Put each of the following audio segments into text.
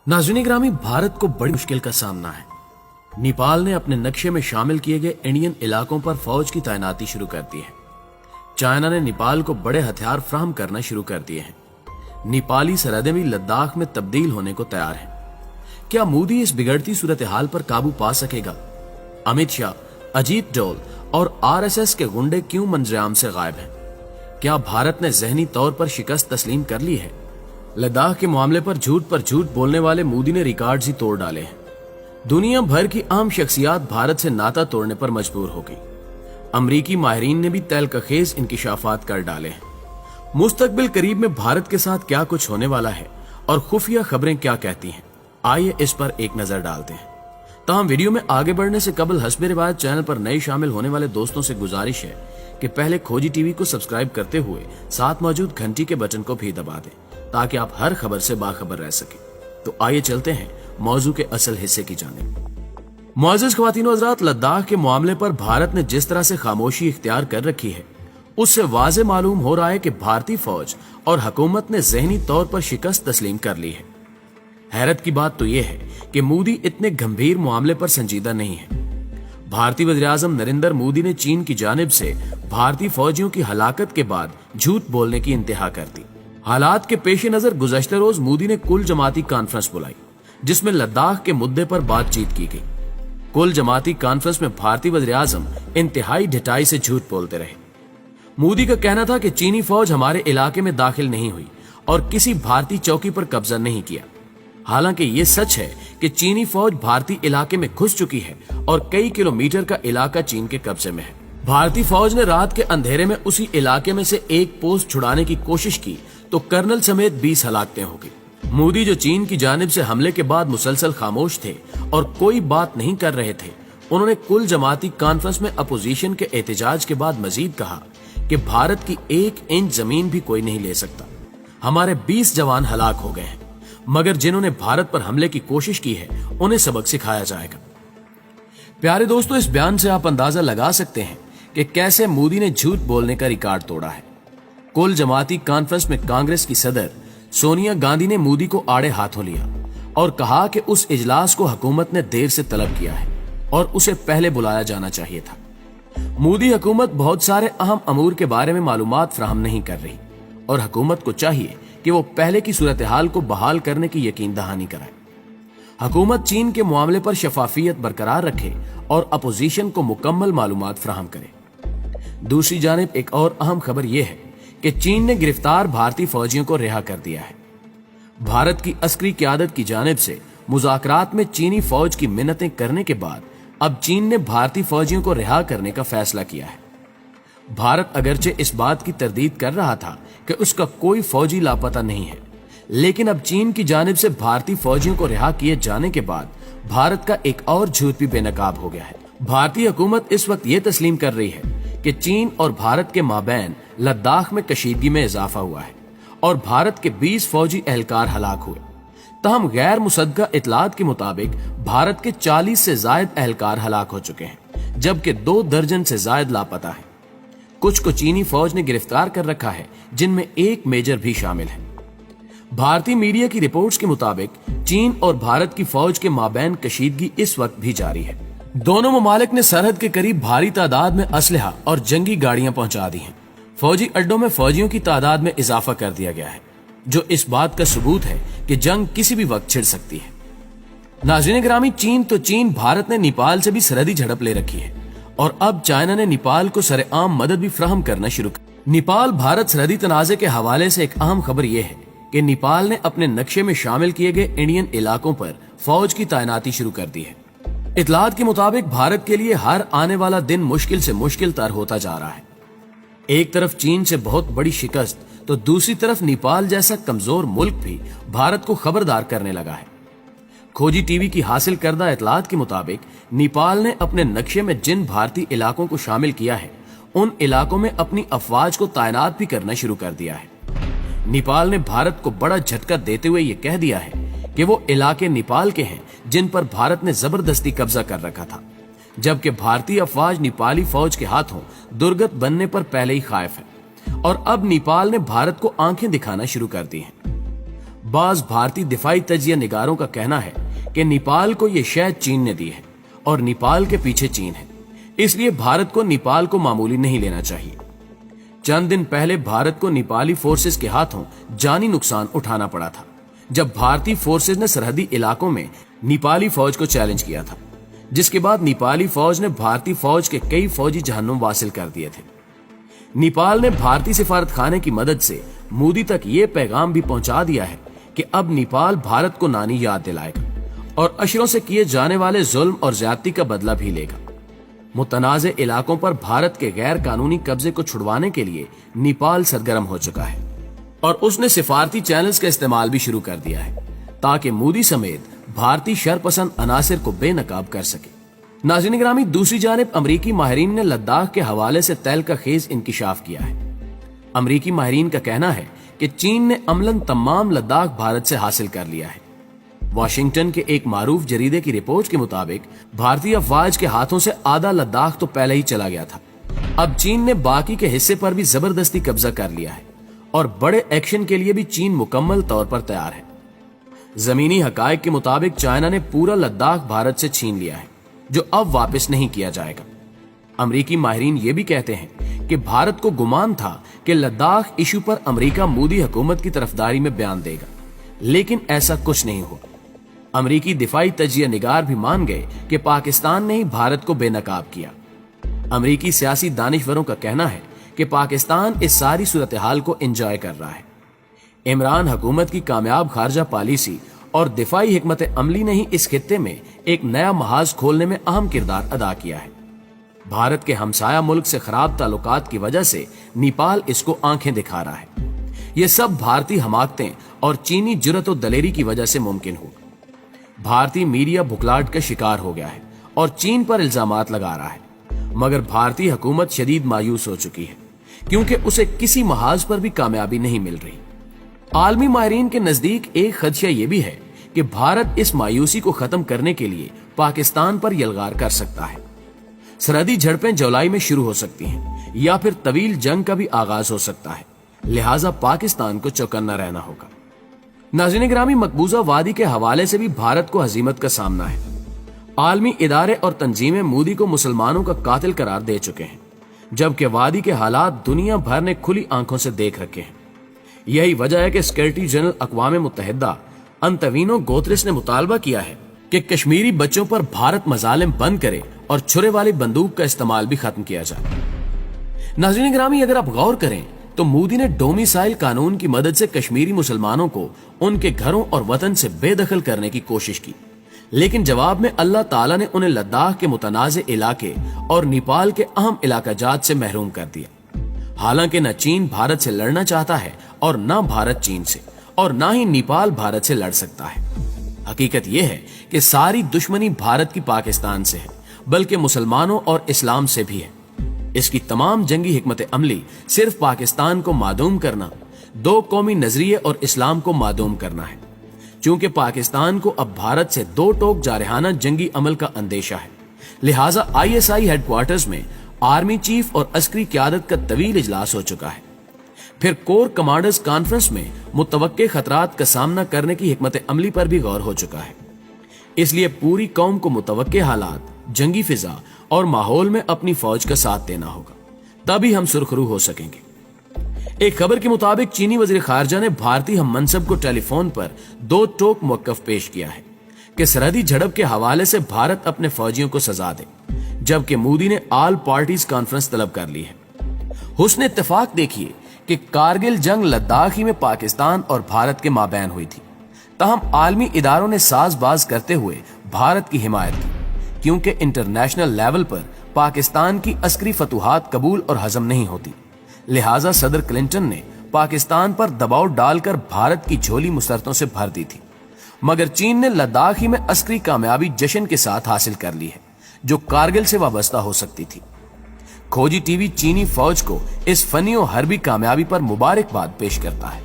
नाज़रीन ग्रामी, भारत को बड़ी मुश्किल का सामना है। नेपाल ने अपने नक्शे में शामिल किए गए इंडियन इलाकों पर फौज की तैनाती शुरू कर दी है। चाइना ने नेपाल को बड़े हथियार फ्राहम करना शुरू कर दिए हैं। नेपाली सरहदें भी लद्दाख में तब्दील होने को तैयार हैं। क्या मोदी इस बिगड़ती सूरत हाल पर काबू पा सकेगा? अमित शाह, अजीत डोल और आरएसएस के गुंडे क्यों मंजरेआम से गायब हैं? क्या भारत ने जहनी तौर पर शिकस्त तस्लीम कर ली है? लद्दाख के मामले पर झूठ बोलने वाले मोदी ने रिकॉर्ड्स ही तोड़ डाले हैं। दुनिया भर की अहम शख्सियात भारत से नाता तोड़ने पर मजबूर हो गई। अमरीकी माहिरीन ने भी तहलकखेज इंकिशाफात कर डाले हैं। मुस्तकबिल करीब में भारत के साथ क्या कुछ होने वाला है और खुफिया खबरें क्या कहती हैं, आइए इस पर एक नजर डालते हैं। ताहम वीडियो में आगे बढ़ने से कबल हस्बे रिवायत चैनल पर नए शामिल होने वाले दोस्तों से गुजारिश है कि पहले खोजी टीवी को सब्सक्राइब करते हुए साथ मौजूद घंटी के बटन को भी दबा दें ताकि आप हर खबर से बाखबर रह सके। तो आइए चलते हैं मौजू के असल हिस्से की जानिब। मुअज़्ज़ज़ ख्वातीन व हज़रात, लद्दाख के मामले पर भारत ने जिस तरह से खामोशी इख्तियार कर रखी है, उससे वाज़े मालूम हो रहा है कि भारतीय फौज और हुकूमत ने ज़हनी तौर पर शिकस्त तस्लीम कर ली है। हैरत की बात तो यह है कि मोदी इतने गंभीर मामले पर संजीदा नहीं है। भारतीय वज़ीर-ए-आज़म नरेंद्र मोदी ने चीन की जानिब से भारतीय फौजियों की हलाकत के बाद झूठ बोलने की इंतहा कर दी। हालात के पेश नजर गुज़श्ता रोज मोदी ने कुल जमाती कॉन्फ्रेंस बुलाई, जिसमें लद्दाख के मुद्दे पर बातचीत की गई। कुल जमाती कॉन्फ्रेंस में भारतीय वज़ीर-ए-आज़म इंतहाई ढिठाई से झूठ बोलते रहे। मोदी का कहना था कि चीनी फौज हमारे इलाके में दाखिल नहीं हुई और किसी भारतीय चौकी पर कब्जा नहीं किया। हालांकि ये सच है कि चीनी फौज भारतीय इलाके में घुस चुकी है और कई किलोमीटर का इलाका चीन के कब्जे में है। भारतीय फौज ने रात के अंधेरे में उसी इलाके में से एक पोस्ट छुड़ाने की कोशिश की तो कर्नल समेत 20 हलाकतें हो गई। मोदी जो चीन की जानिब से हमले के बाद मुसलसल खामोश थे और कोई बात नहीं कर रहे थे, उन्होंने कुल जमाती कॉन्फ्रेंस में अपोजिशन के एहतजाज के बाद मजीद कहा कि भारत की 1 इंच जमीन भी कोई नहीं ले सकता। हमारे 20 जवान हलाक हो गए हैं, मगर जिन्होंने भारत पर हमले की कोशिश की है उन्हें सबक सिखाया जाएगा। प्यारे दोस्तों, इस बयान से आप अंदाजा लगा सकते हैं कि कैसे मोदी ने झूठ बोलने का रिकॉर्ड तोड़ा है। कुल जमाती कॉन्फ्रेंस में कांग्रेस की सदर सोनिया गांधी ने मोदी को आड़े हाथों लिया और कहा कि उस इजलास को हुकूमत ने देर से तलब किया है और उसे पहले बुलाया जाना चाहिए था। मोदी हुकूमत बहुत सारे अहम अमूर के बारे में मालूमात फ्राहम नहीं कर रही और हुकूमत को चाहिए कि वो पहले की सूरत हाल को बहाल करने की यकीन दहानी कराए। हुकूमत चीन के मामले पर शफाफियत बरकरार रखे और अपोजिशन को मुकम्मल मालूमात फ्राहम करे। दूसरी जानिब एक और अहम खबर यह है कि चीन ने गिरफ्तार भारतीय फौजियों को रिहा कर दिया है। भारत की अस्करी क़यादत की जानिब से मुज़ाकरात में चीनी फौज की मिन्नतें करने के बाद अब चीन ने भारतीय फौजियों को रिहा करने का फैसला किया है। भारत अगरचे इस बात की तरदीद कर रहा था कि उसका कोई फौजी लापता नहीं है, लेकिन अब चीन की जानिब से भारतीय फौजियों को रिहा किए जाने के बाद भारत का एक और झूठ भी बेनकाब हो गया है। भारतीय हुकूमत इस वक्त ये तस्लीम कर रही है कि चीन और भारत के माबैन लद्दाख में कशीदगी में इजाफा हुआ है और भारत के 20 फौजी एहलकार हलाक हुए। तहम गैर मुसद्दका इतलात के मुताबिक भारत के 40 से जायद एहलकार हलाक हो चुके हैं, जबकि 2 दर्जन से जायद लापता है। कुछ को चीनी फौज ने गिरफ्तार कर रखा है, जिनमें एक मेजर भी शामिल है। भारतीय मीडिया की रिपोर्ट्स के मुताबिक चीन और भारत की फौज के माबैन कशीदगी इस वक्त भी जारी है। दोनों ममालिक ने सरहद के करीब भारी तादाद में असलहा और जंगी गाड़ियां पहुंचा दी हैं। फौजी अड्डों में फौजियों की तादाद में इजाफा कर दिया गया है, जो इस बात का सबूत है कि जंग किसी भी वक्त छिड़ सकती है। नाज़रीन ग्रामी, चीन भारत ने नेपाल से भी सरहदी झड़प ले रखी है और अब चाइना ने नेपाल को सरेआम मदद भी फ्राहम करना शुरू कर। नेपाल भारत सरहदी तनाज़े के हवाले से एक अहम खबर यह है कि नेपाल ने अपने नक्शे में शामिल किए गए इंडियन इलाकों पर फौज की तैनाती शुरू कर दी है। इतलात के मुताबिक भारत के लिए हर आने वाला दिन मुश्किल से मुश्किल तर होता जा रहा है। एक तरफ चीन से बहुत बड़ी शिकस्त तो दूसरी तरफ नेपाल जैसा कमजोर मुल्क भी भारत को खबरदार करने लगा है। खोजी टीवी की हासिल करदा इतलात के मुताबिक नेपाल ने अपने नक्शे में जिन भारतीय इलाकों को शामिल किया है, उन इलाकों में अपनी अफवाज को तैनात भी करना शुरू कर दिया है। नेपाल ने भारत को बड़ा झटका देते हुए ये कह दिया है कि वो इलाके नेपाल के हैं जिन पर भारत ने जबरदस्ती कब्जा कर रखा था, जबकि भारतीय अफवाज नेपाली फौज के हाथों दुर्गत बनने पर पहले ही खाइफ है और अब नेपाल ने भारत को आंखें दिखाना शुरू कर दी हैं। बाज भारतीय दिफाई तजिया निगारों का कहना है कि नेपाल को ये शह चीन ने दी है और नेपाल के पीछे चीन है, इसलिए भारत को नेपाल को मामूली नहीं लेना चाहिए। चंद दिन पहले भारत को नेपाली फोर्सेस के हाथों जानी नुकसान उठाना पड़ा था, जब भारतीय फोर्सेस ने सरहदी इलाकों में नेपाली फौज को चैलेंज किया था, जिसके बाद नेपाली फौज ने भारतीय फौज के कई फौजी जहन्नुम हासिल कर दिए थे। नेपाल ने भारतीय सिफारत खाने की मदद से मोदी तक ये पैगाम भी पहुंचा दिया है कि अब नेपाल भारत को नानी याद दिलाएगा और अशरों से किए जाने वाले जुल्म और ज्यादती का बदला भी लेगा। मुतनाज़े इलाकों पर भारत के गैर कानूनी कब्जे को छुड़वाने के लिए नेपाल सरगर्म हो चुका है और उसने सिफारती चैनल्स का इस्तेमाल भी शुरू कर दिया है ताकि मोदी समेत भारतीय शरपसंद अनासिर को बेनकाब कर सके। नाज़रीन ग्रामी, दूसरी जानिब अमरीकी माहिरीन ने लद्दाख के हवाले से तैल का खेज इंकिशाफ किया है। अमरीकी माहिरीन का कहना है कि चीन ने अमलन तमाम लद्दाख भारत से हासिल कर लिया है। वाशिंगटन के एक मारूफ जरीदे की रिपोर्ट के मुताबिक भारतीय अफवाज के हाथों से आधा लद्दाख तो पहले ही चला गया था। अब चीन ने बाकी के हिस्से पर भी जबरदस्ती कब्जा कर लिया है और बड़े एक्शन के लिए भी चीन मुकम्मल तौर पर तैयार है। जमीनी हकायक के मुताबिक चाइना ने पूरा लद्दाख भारत से छीन लिया है, जो अब वापस नहीं किया जाएगा। अमरीकी माहिरीन ये भी कहते हैं कि भारत को गुमान था कि लद्दाख इशू पर अमरीका मोदी हुकूमत की तरफदारी में बयान देगा, लेकिन ऐसा कुछ नहीं हुआ। अमरीकी दिफाई तजिया निगार भी मान गए कि पाकिस्तान ने ही भारत को बेनकाब किया। अमरीकी सियासी दानिशवरों का कहना है कि पाकिस्तान इस सारी सूरत हाल को एंजॉय कर रहा है। इमरान हुकूमत की कामयाब खारजा पॉलिसी और दिफाई हिकमत अमली ने ही इस खित्ते में एक नया महाज खोलने में अहम किरदार अदा किया है। भारत के हमसाया मुल्क से खराब ताल्लुकात की वजह से नेपाल इसको आंखें दिखा रहा है। ये सब भारतीय हमाकतें और चीनी जुर्रत और दलेरी की वजह से मुमकिन हुआ। भारतीय मीडिया भुखलाहट का शिकार हो गया है और चीन पर इल्जामात लगा रहा है, मगर भारतीय हुकूमत शदीद मायूस हो चुकी है क्योंकि उसे किसी महाज पर भी कामयाबी नहीं मिल रही। आलमी माहिरीन के नजदीक एक खदशा यह भी है कि भारत इस मायूसी को खत्म करने के लिए पाकिस्तान पर यलगार कर सकता है। सरहदी झड़पें जुलाई में शुरू हो सकती हैं या फिर तवील जंग का भी आगाज हो सकता है, लिहाजा पाकिस्तान को चौकन्ना रहना होगा। नाज़रीन ग्रामी, मकबूजा वादी के हवाले से भी भारत को हजीमत का सामना है। आलमी इदारे और तंजीमें मोदी को मुसलमानों का कातिल करार दे चुके हैं, जबकि वादी के हालात दुनिया भर ने खुली आंखों से देख रखे हैं। यही वजह है कि सेक्रेटरी जनरल अक़वाम मुत्तहिदा अंतोनियो गुतेरेस ने मुतालबा किया है कि कश्मीरी बच्चों पर भारत मजालिम बंद करे और छुरे वाली बंदूक का इस्तेमाल भी खत्म किया जाए। नाज़रीन ग्रामी, अगर आप गौर करें तो मोदी ने डोमिसाइल कानून की मदद से कश्मीरी मुसलमानों को उनके घरों और वतन से बेदखल करने की कोशिश की, लेकिन जवाब में अल्लाह ताला ने उन्हें लद्दाख के मुतनाज़े इलाके और नेपाल के अहम इलाकाजात से महरूम कर दिया। हालांकि न चीन भारत से लड़ना चाहता है और न भारत चीन से, और न ही नेपाल भारत से लड़ सकता है। हकीकत यह है कि सारी दुश्मनी भारत की पाकिस्तान से है, बल्कि मुसलमानों और इस्लाम से भी है। इसकी तमाम जंगी हिकमत अमली सिर्फ पाकिस्तान को मादूम करना, दो कौमी नजरिए और इस्लाम को मादूम करना है। चूंकि पाकिस्तान को अब भारत से दो टोक जारहाना जंगी अमल का अंदेशा है, लिहाजा ISI हेडक्वार्टर्स में आर्मी चीफ और अस्करी क़यादत का तवील इजलास हो चुका है। फिर कोर कमांडर्स कॉन्फ्रेंस में मुतवक्के खतरात का सामना करने की हिकमत अमली पर भी गौर हो चुका है। इसलिए पूरी कौम को मुतवक्के हालात, जंगी फिजा और माहौल में अपनी फौज का साथ देना होगा, तभी हम सुरखरू हो सकेंगे। एक खबर के मुताबिक चीनी वजीर खारजा ने भारतीय हम मनसब को टेलीफोन पर दो टोक मौक़िफ़ पेश किया है कि सरहदी झड़प के हवाले से भारत अपने फौजियों को सजा दे, जबकि मोदी ने ऑल पार्टीज कॉन्फ्रेंस तलब कर ली है। हुस्न इत्तेफाक देखिए कि कारगिल जंग लद्दाख ही में पाकिस्तान और भारत के माबैन हुई थी, ताहम आलमी इदारों ने साजबाज करते हुए भारत की हिमायत की, क्योंकि इंटरनेशनल लेवल पर पाकिस्तान की अस्करी फतूहात कबूल और हजम नहीं होती। लिहाजा सदर क्लिंटन ने पाकिस्तान पर दबाव डालकर भारत की झोली मुसरतों से भर दी थी, मगर चीन ने लद्दाख ही में अस्करी कामयाबी जश्न के साथ हासिल कर ली है, जो कारगिल से वाबस्ता हो सकती थी। खोजी टीवी चीनी फौज को इस फनी और हरबी कामयाबी पर मुबारकबाद पेश करता है।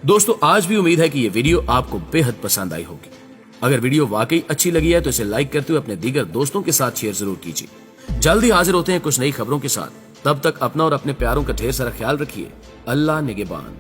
दोस्तों, आज भी उम्मीद है कि यह वीडियो आपको बेहद पसंद आई होगी। अगर वीडियो वाकई अच्छी लगी है तो इसे लाइक करते हुए अपने दीगर दोस्तों के साथ शेयर जरूर कीजिए। जल्द ही हाजिर होते हैं कुछ नई खबरों के साथ। तब तक अपना और अपने प्यारों का ढेर सारा ख्याल रखिए। अल्लाह निगहबान।